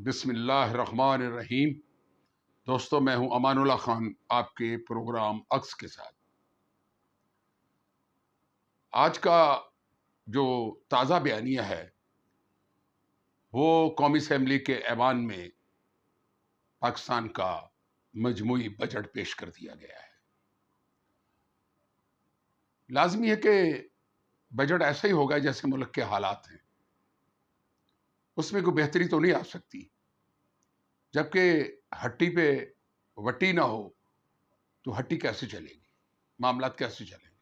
بسم اللہ الرحمن الرحیم۔ دوستو، میں ہوں امان اللہ خان آپ کے پروگرام عکس کے ساتھ۔ آج کا جو تازہ بیانیہ ہے وہ قومی اسمبلی کے ایوان میں پاکستان کا مجموعی بجٹ پیش کر دیا گیا ہے۔ لازمی ہے کہ بجٹ ایسا ہی ہوگا جیسے ملک کے حالات ہیں، اس میں کوئی بہتری تو نہیں آ سکتی۔ جبکہ ہٹی پہ وٹی نہ ہو تو ہٹی کیسے چلے گی، معاملات کیسے چلیں گے؟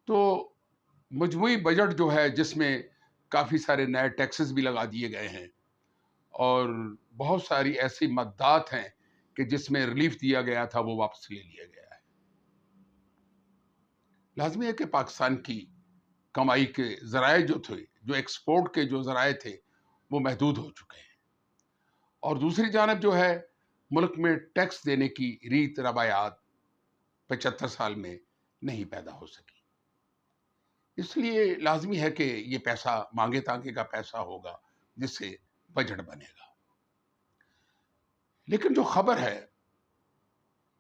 تو مجموعی بجٹ جو ہے، جس میں کافی سارے نئے ٹیکسز بھی لگا دیے گئے ہیں اور بہت ساری ایسی مدات ہیں کہ جس میں ریلیف دیا گیا تھا وہ واپس لے لیا گیا ہے۔ لازمی ہے کہ پاکستان کی کمائی کے ذرائع جو تھے، جو ایکسپورٹ کے جو ذرائع تھے، وہ محدود ہو چکے ہیں، اور دوسری جانب جو ہے ملک میں ٹیکس دینے کی ریت روایات 75 سال میں نہیں پیدا ہو سکی۔ اس لیے لازمی ہے کہ یہ پیسہ مانگے تانگے کا پیسہ ہوگا جس سے بجٹ بنے گا۔ لیکن جو خبر ہے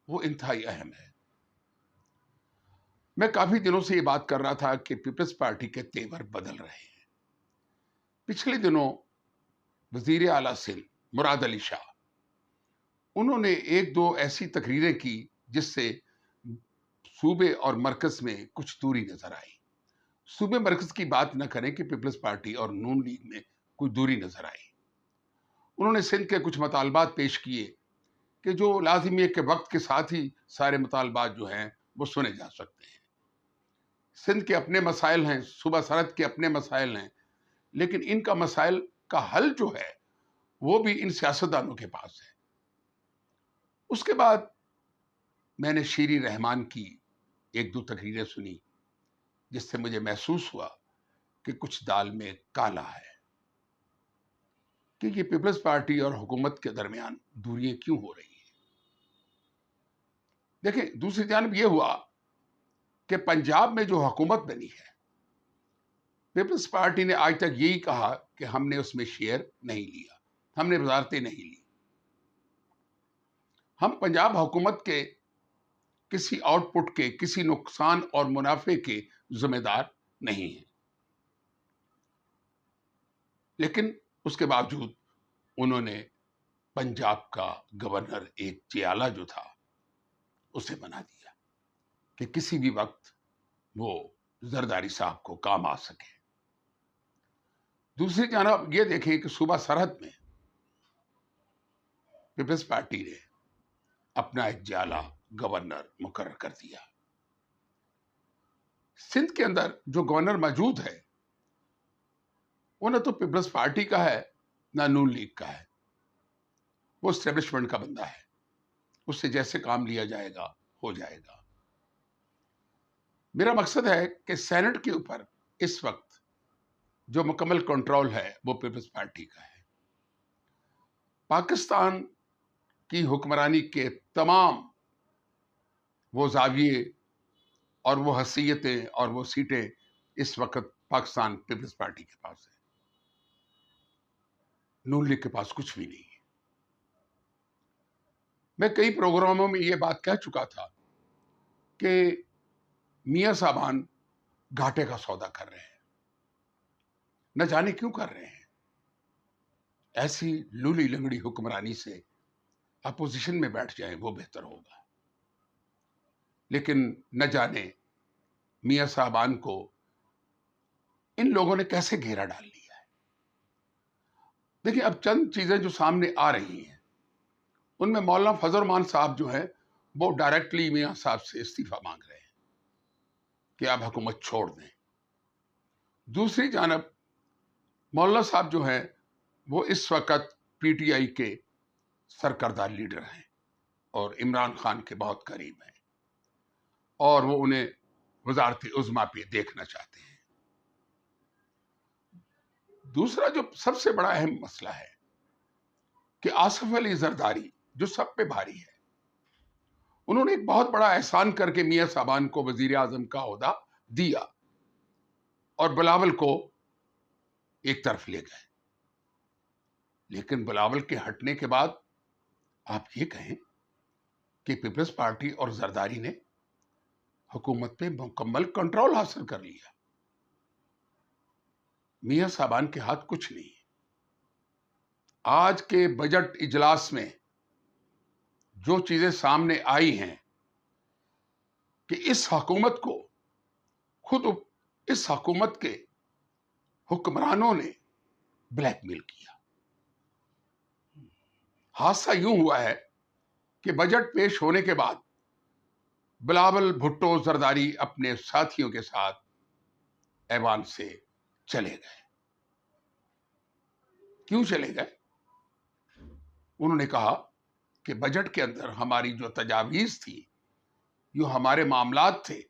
وہ انتہائی اہم ہے۔ میں کافی دنوں سے یہ بات کر رہا تھا کہ پیپلز پارٹی کے تیور بدل رہے ہیں۔ پچھلے دنوں وزیر اعلیٰ سندھ مراد علی شاہ، انہوں نے ایک دو ایسی تقریریں کی جس سے صوبے اور مرکز میں کچھ دوری نظر آئی۔ صوبے مرکز کی بات نہ کریں کہ پیپلز پارٹی اور نون لیگ میں کوئی دوری نظر آئی۔ انہوں نے سندھ کے کچھ مطالبات پیش کیے کہ جو لازمی ہے کہ وقت کے ساتھ ہی سارے مطالبات جو ہیں وہ سنے جا سکتے ہیں۔ سندھ کے اپنے مسائل ہیں، صوبہ سرحد کے اپنے مسائل ہیں، لیکن ان کا مسائل کا حل جو ہے وہ بھی ان سیاستدانوں کے پاس ہے۔ اس کے بعد میں نے شیری رحمان کی ایک دو تقریریں سنی جس سے مجھے محسوس ہوا کہ کچھ دال میں کالا ہے، کہ یہ پیپلز پارٹی اور حکومت کے درمیان دوریاں کیوں ہو رہی ہیں۔ دیکھیں، دوسری جانب یہ ہوا کہ پنجاب میں جو حکومت بنی ہے، پیپلز پارٹی نے آج تک یہی کہا کہ ہم نے اس میں شیئر نہیں لیا، ہم نے وزارتیں نہیں لی، ہم پنجاب حکومت کے کسی آؤٹ پٹ کے، کسی نقصان اور منافع کے ذمہ دار نہیں ہیں۔ لیکن اس کے باوجود انہوں نے پنجاب کا گورنر ایک چیالہ جو تھا اسے بنا دیا کہ کسی بھی وقت وہ زرداری صاحب کو کام آ سکے۔ دوسری جانب یہ دیکھیں کہ صوبہ سرحد میں پیپلز پارٹی نے اپنا ایک جیالہ گورنر مقرر کر دیا۔ سندھ کے اندر جو گورنر موجود ہے وہ نہ تو پیپلز پارٹی کا ہے نہ نون لیگ کا ہے، وہ اسٹیبلشمنٹ کا بندہ ہے، اس سے جیسے کام لیا جائے گا ہو جائے گا۔ میرا مقصد ہے کہ سینٹ کے اوپر اس وقت جو مکمل کنٹرول ہے وہ پیپلز پارٹی کا ہے۔ پاکستان کی حکمرانی کے تمام وہ زاویے اور وہ حیثیتیں اور وہ سیٹیں اس وقت پاکستان پیپلز پارٹی کے پاس ہے، نون لیگ کے پاس کچھ بھی نہیں ہے۔ میں کئی پروگراموں میں یہ بات کہہ چکا تھا کہ میاں صاحبان گھاٹے کا سودا کر رہے ہیں، نہ جانے کیوں کر رہے ہیں۔ ایسی لولی لنگڑی حکمرانی سے اپوزیشن میں بیٹھ جائیں وہ بہتر ہوگا۔ لیکن نہ جانے میاں صاحبان کو ان لوگوں نے کیسے گھیرا ڈال لیا ہے۔ دیکھیں، اب چند چیزیں جو سامنے آ رہی ہیں ان میں مولانا فضل الرحمان صاحب جو ہیں وہ ڈائریکٹلی میاں صاحب سے استعفیٰ مانگ رہے ہیں کہ آپ حکومت چھوڑ دیں۔ دوسری جانب مولانا صاحب جو ہیں وہ اس وقت پی ٹی آئی کے سرکردہ لیڈر ہیں اور عمران خان کے بہت قریب ہیں، اور وہ انہیں وزارت عظمیٰ پہ دیکھنا چاہتے ہیں۔ دوسرا جو سب سے بڑا اہم مسئلہ ہے کہ آصف علی زرداری جو سب پہ بھاری ہے، انہوں نے ایک بہت بڑا احسان کر کے میاں صاحبان کو وزیر اعظم کا عہدہ دیا اور بلاول کو ایک طرف لے گئے۔ لیکن بلاول کے ہٹنے کے بعد آپ یہ کہیں کہ پیپلز پارٹی اور زرداری نے حکومت پہ مکمل کنٹرول حاصل کر لیا. میاں صاحبان کے ہاتھ کچھ نہیں. آج کے بجٹ اجلاس میں جو چیزیں سامنے آئی ہیں کہ اس حکومت کو خود اس حکومت کے حکمرانوں نے بلیک میل کیا. حادثہ یوں ہوا ہے کہ بجٹ پیش ہونے کے بعد بلاول بھٹو زرداری اپنے ساتھیوں کے ساتھ ایوان سے چلے گئے. کیوں چلے گئے؟ انہوں نے کہا کہ بجٹ کے اندر ہماری جو تجاویز تھی، جو ہمارے معاملات تھے،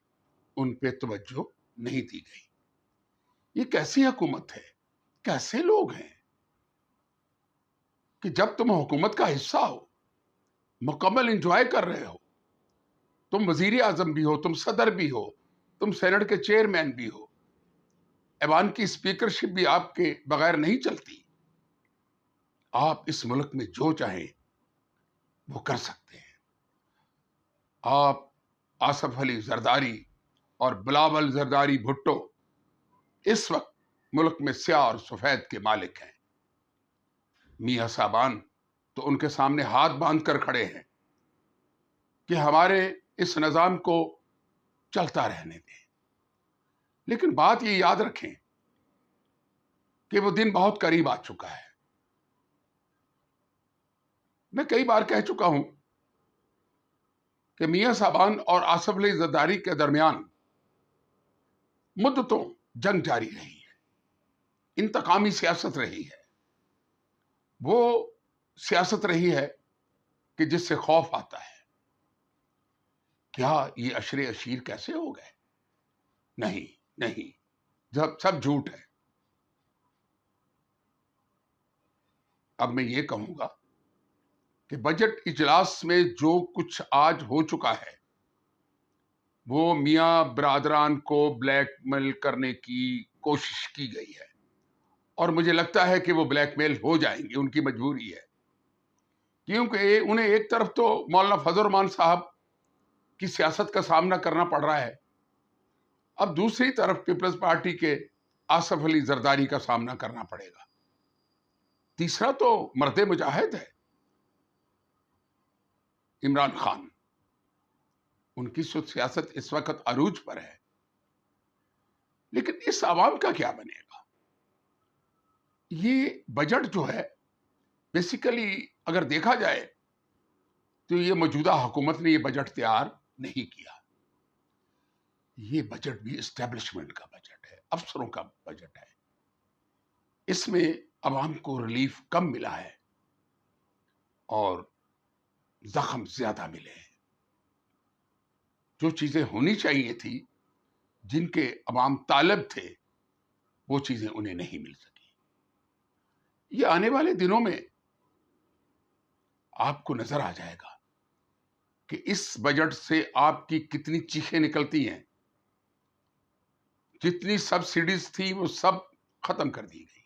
ان پہ توجہ نہیں دی گئی. یہ کیسی حکومت ہے، کیسے لوگ ہیں کہ جب تم حکومت کا حصہ ہو، مکمل انجوائے کر رہے ہو، تم وزیر اعظم بھی ہو، تم صدر بھی ہو، تم سینٹ کے چیئرمین بھی ہو، ایوان کی اسپیکرشپ بھی آپ کے بغیر نہیں چلتی، آپ اس ملک میں جو چاہیں وہ کر سکتے ہیں. آپ آصف علی زرداری اور بلاول زرداری بھٹو اس وقت ملک میں سیاہ اور سفید کے مالک ہیں. میاں صاحبان تو ان کے سامنے ہاتھ باندھ کر کھڑے ہیں کہ ہمارے اس نظام کو چلتا رہنے دیں. لیکن بات یہ یاد رکھیں کہ وہ دن بہت قریب آ چکا ہے. میں کئی بار کہہ چکا ہوں کہ میاں صاحبان اور آصف علی زرداری کے درمیان مدتوں جنگ جاری رہی ہے، انتقامی سیاست رہی ہے. وہ سیاست رہی ہے کہ جس سے خوف آتا ہے. کیا یہ عشر عشیر کیسے ہو گئے؟ نہیں نہیں، سب جھوٹ ہے. اب میں یہ کہوں گا کہ بجٹ اجلاس میں جو کچھ آج ہو چکا ہے وہ میاں برادران کو بلیک میل کرنے کی کوشش کی گئی ہے، اور مجھے لگتا ہے کہ وہ بلیک میل ہو جائیں گے، ان کی مجبوری ہے. کیونکہ انہیں ایک طرف تو مولانا فضل الرحمان صاحب کی سیاست کا سامنا کرنا پڑ رہا ہے، اب دوسری طرف پیپلز پارٹی کے آصف علی زرداری کا سامنا کرنا پڑے گا. تیسرا تو مرد مجاہد ہے عمران خان، ان کی سیاست اس وقت عروج پر ہے. لیکن اس عوام کا کیا بنے گا؟ یہ بجٹ جو ہے بیسیکلی اگر دیکھا جائے تو یہ موجودہ حکومت نے یہ بجٹ تیار نہیں کیا. یہ بجٹ بھی اسٹیبلشمنٹ کا بجٹ ہے، افسروں کا بجٹ ہے. اس میں عوام کو ریلیف کم ملا ہے اور زخم زیادہ ملے ہیں. جو چیزیں ہونی چاہیے تھی، جن کے عوام طالب تھے، وہ چیزیں انہیں نہیں مل سکی. یہ آنے والے دنوں میں آپ کو نظر آ جائے گا کہ اس بجٹ سے آپ کی کتنی چیخیں نکلتی ہیں. جتنی سبسڈیز تھی وہ سب ختم کر دی گئی.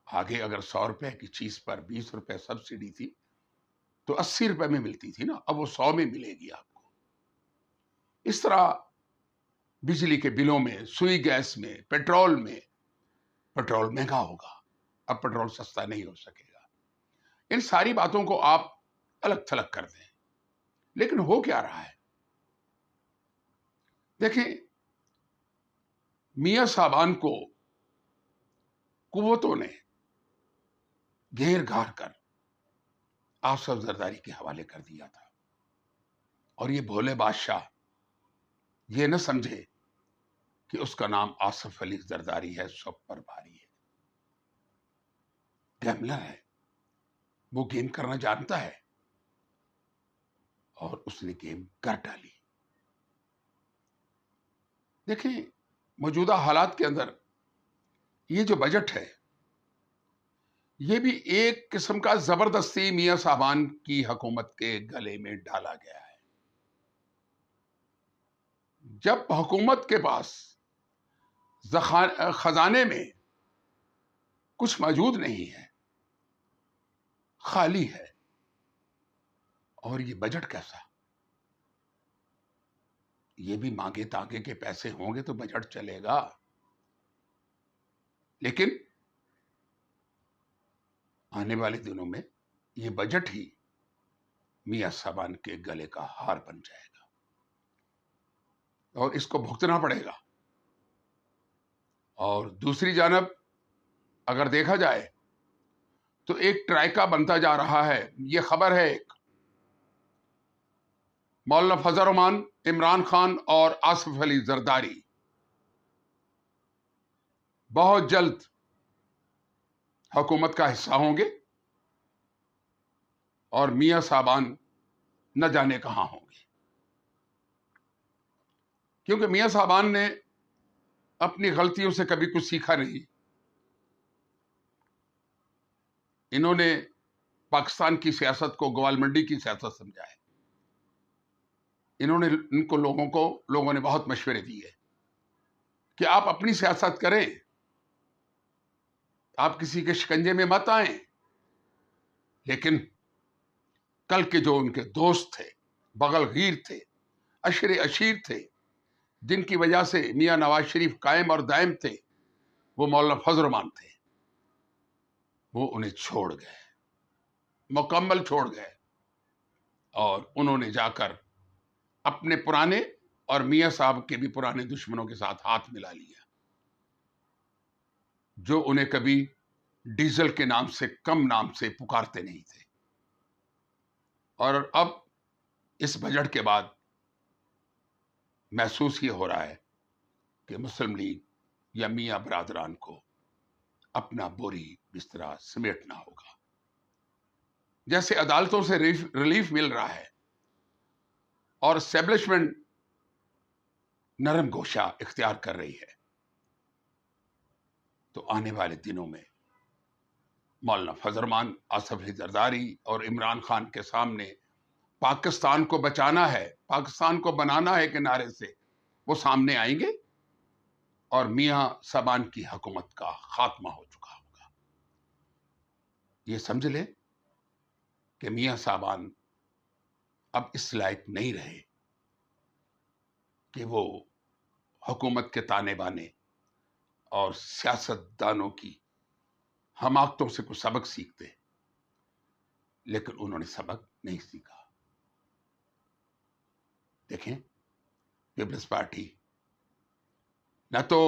آگے اگر 100 روپے کی چیز پر 20 روپے سبسڈی تھی تو 80 روپے میں ملتی تھی نا، اب وہ 100 میں ملے گی آپ کو. اس طرح بجلی کے بلوں میں، سوئی گیس میں، پیٹرول میں، پیٹرول مہنگا ہوگا، اب پیٹرول سستا نہیں ہو سکے گا. ان ساری باتوں کو آپ الگ تھلگ کر دیں. لیکن ہو کیا رہا ہے؟ دیکھیں، میاں صاحبان کو قوتوں نے گھیر گھار کر آصف زرداری کے حوالے کر دیا تھا، اور یہ بھولے بادشاہ یہ نہ سمجھے کہ اس کا نام آصف علی زرداری ہے، سب پر بھاری ہے. گیملر ہے، وہ گیم کرنا جانتا ہے اور اس نے گیم کر ڈالی. دیکھیں، موجودہ حالات کے اندر یہ جو بجٹ ہے یہ بھی ایک قسم کا زبردستی میاں صاحبان کی حکومت کے گلے میں ڈالا گیا ہے. جب حکومت کے پاس خزانے میں کچھ موجود نہیں ہے، خالی ہے. اور یہ بجٹ کیسا؟ یہ بھی مانگے تانگے کے پیسے ہوں گے تو بجٹ چلے گا. لیکن آنے والے دنوں میں یہ بجٹ ہی میاں صاحبان کے گلے کا ہار بن جائے گا اور اس کو بھگتنا پڑے گا. اور دوسری جانب اگر دیکھا جائے تو ایک ٹرائکا بنتا جا رہا ہے. یہ خبر ہے ایک مولانا فضل الرحمان، عمران خان اور آصف علی زرداری بہت جلد حکومت کا حصہ ہوں گے اور میاں صاحبان نہ جانے کہاں ہوں گے. کیونکہ میاں صاحبان نے اپنی غلطیوں سے کبھی کچھ سیکھا نہیں. انہوں نے پاکستان کی سیاست کو گوال منڈی کی سیاست سمجھا ہے. لوگوں نے بہت مشورے دیے کہ آپ اپنی سیاست کریں، آپ کسی کے شکنجے میں مت آئیں. لیکن کل کے جو ان کے دوست تھے، بغل گیر تھے، عشر عشیر تھے، جن کی وجہ سے میاں نواز شریف قائم اور دائم تھے، وہ مولانا فضل الرحمان تھے. وہ انہیں چھوڑ گئے، مکمل چھوڑ گئے، اور انہوں نے جا کر اپنے پرانے اور میاں صاحب کے بھی پرانے دشمنوں کے ساتھ ہاتھ ملا لیا، جو انہیں کبھی ڈیزل کے نام سے کم نام سے پکارتے نہیں تھے. اور اب اس بجٹ کے بعد محسوس یہ ہو رہا ہے کہ مسلم لیگ یا میاں برادران کو اپنا بوری بسترا سمیٹنا ہوگا. جیسے عدالتوں سے ریلیف مل رہا ہے اور اسٹیبلشمنٹ نرم گوشہ اختیار کر رہی ہے، تو آنے والے دنوں میں مولانا فضل الرحمان، آصف علی زرداری اور عمران خان کے سامنے پاکستان کو بچانا ہے، پاکستان کو بنانا ہے کے نعرے سے وہ سامنے آئیں گے اور میاں صاحبان کی حکومت کا خاتمہ ہو چکا ہوگا. یہ سمجھ لیں کہ میاں صاحبان اب اس لائق نہیں رہے کہ وہ حکومت کے تانے بانے اور سیاست دانوں کی حماقتوں سے کچھ سبق سیکھتے، لیکن انہوں نے سبق نہیں سیکھا. دیکھیں، پیپلز پارٹی نہ تو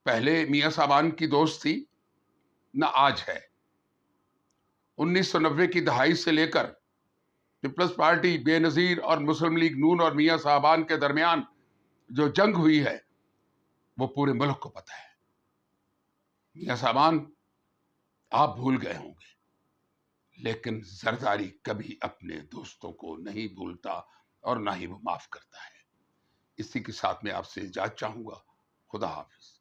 پہلے میاں صاحبان کی دوست تھی، نہ آج ہے. 1990 کی دہائی سے لے کر پیپلز پارٹی بے نظیر اور مسلم لیگ نون اور میاں صاحبان کے درمیان جو جنگ ہوئی ہے وہ پورے ملک کو پتہ ہے. میاں صاحبان آپ بھول گئے ہوں گے، لیکن زرداری کبھی اپنے دوستوں کو نہیں بھولتا اور نہ ہی وہ معاف کرتا ہے. اسی کے ساتھ میں آپ سے اجازت چاہوں گا. خدا حافظ.